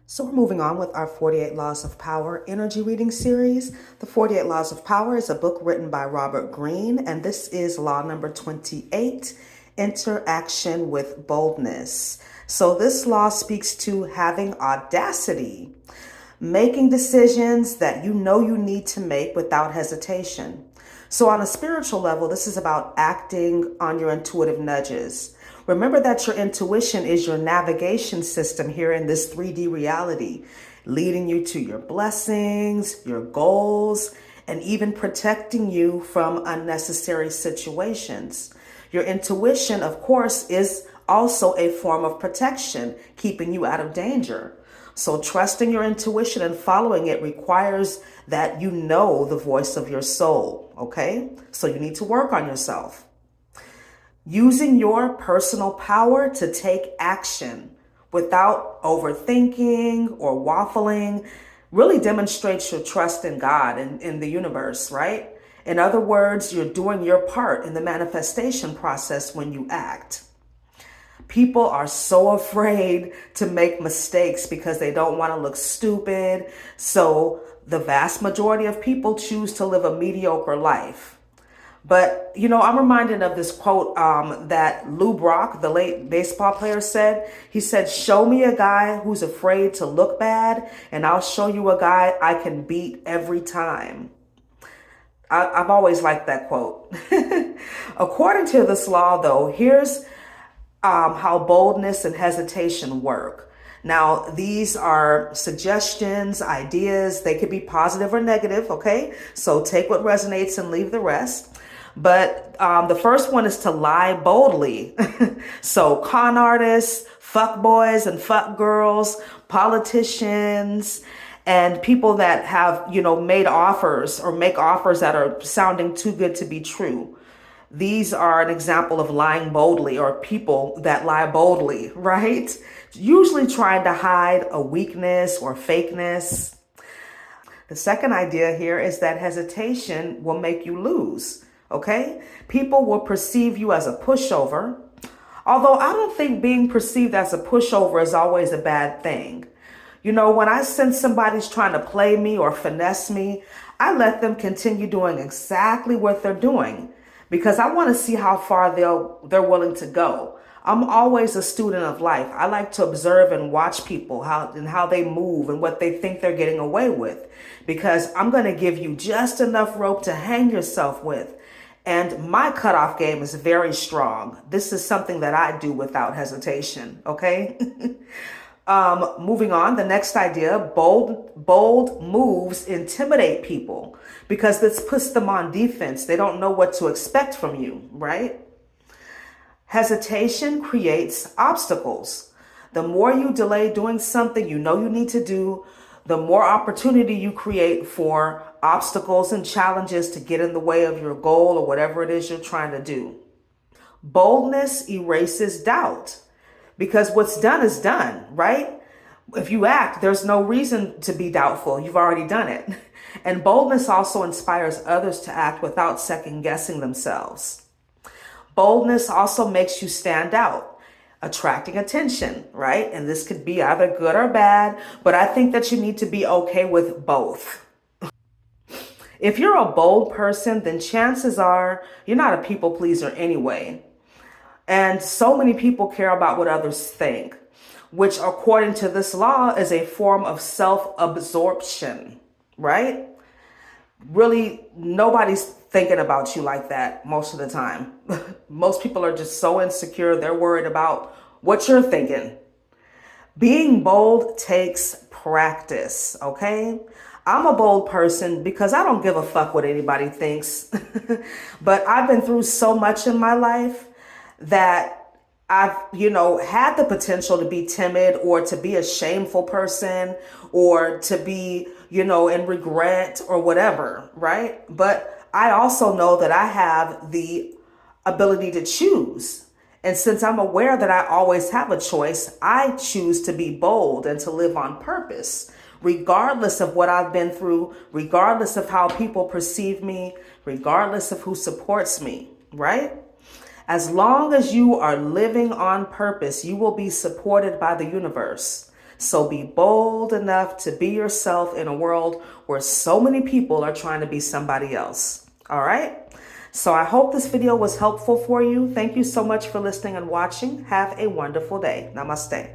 So we're moving on with our 48 Laws of Power energy reading series. The 48 Laws of Power is a book written by Robert Greene, and this is law number 28, interaction with boldness. So this law speaks to having audacity, making decisions that you know you need to make without hesitation. So on a spiritual level, this is about acting on your intuitive nudges. Remember that your intuition is your navigation system here in this 3D reality, leading you to your blessings, your goals, and even protecting you from unnecessary situations. Your intuition, of course, is also a form of protection, keeping you out of danger. So trusting your intuition and following it requires that you know the voice of your soul, okay? So you need to work on yourself. Using your personal power to take action without overthinking or waffling really demonstrates your trust in God and in the universe, right? In other words, you're doing your part in the manifestation process when you act. People are so afraid to make mistakes because they don't want to look stupid. So the vast majority of people choose to live a mediocre life. But, I'm reminded of this quote that Lou Brock, the late baseball player, said. He said, "Show me a guy who's afraid to look bad, and I'll show you a guy I can beat every time." I've always liked that quote. According to this law, though, here's how boldness and hesitation work. Now, these are suggestions, ideas. They could be positive or negative, okay? So take what resonates and leave the rest. But the first one is to lie boldly. So con artists, fuck boys and fuck girls, politicians, and people that have, made offers or make offers that are sounding too good to be true. These are an example of lying boldly, or people that lie boldly, right? Usually trying to hide a weakness or fakeness. The second idea here is that hesitation will make you lose, okay? People will perceive you as a pushover, although I don't think being perceived as a pushover is always a bad thing. When I sense somebody's trying to play me or finesse me, I let them continue doing exactly what they're doing, because I want to see how far they're willing to go. I'm always a student of life. I like to observe and watch people, how they move and what they think they're getting away with, because I'm going to give you just enough rope to hang yourself with. And my cutoff game is very strong. This is something that I do without hesitation, okay? Moving on, the next idea, bold moves intimidate people because this puts them on defense. They don't know what to expect from you, right? Hesitation creates obstacles. The more you delay doing something you know you need to do, the more opportunity you create for obstacles and challenges to get in the way of your goal or whatever it is you're trying to do. Boldness erases doubt, because what's done is done, right? If you act, there's no reason to be doubtful. You've already done it. And boldness also inspires others to act without second guessing themselves. Boldness also makes you stand out, attracting attention, right? And this could be either good or bad, but I think that you need to be okay with both. If you're a bold person, then chances are you're not a people pleaser anyway. And so many people care about what others think, which according to this law is a form of self-absorption, right? Really, nobody's thinking about you like that most of the time. Most people are just so insecure, they're worried about what you're thinking. Being bold takes practice, okay? I'm a bold person because I don't give a fuck what anybody thinks. But I've been through so much in my life that I've, had the potential to be timid or to be a shameful person or to be, in regret or whatever, right? But I also know that I have the ability to choose. And since I'm aware that I always have a choice, I choose to be bold and to live on purpose, regardless of what I've been through, regardless of how people perceive me, regardless of who supports me, right? As long as you are living on purpose, you will be supported by the universe. So be bold enough to be yourself in a world where so many people are trying to be somebody else. All right? So I hope this video was helpful for you. Thank you so much for listening and watching. Have a wonderful day. Namaste.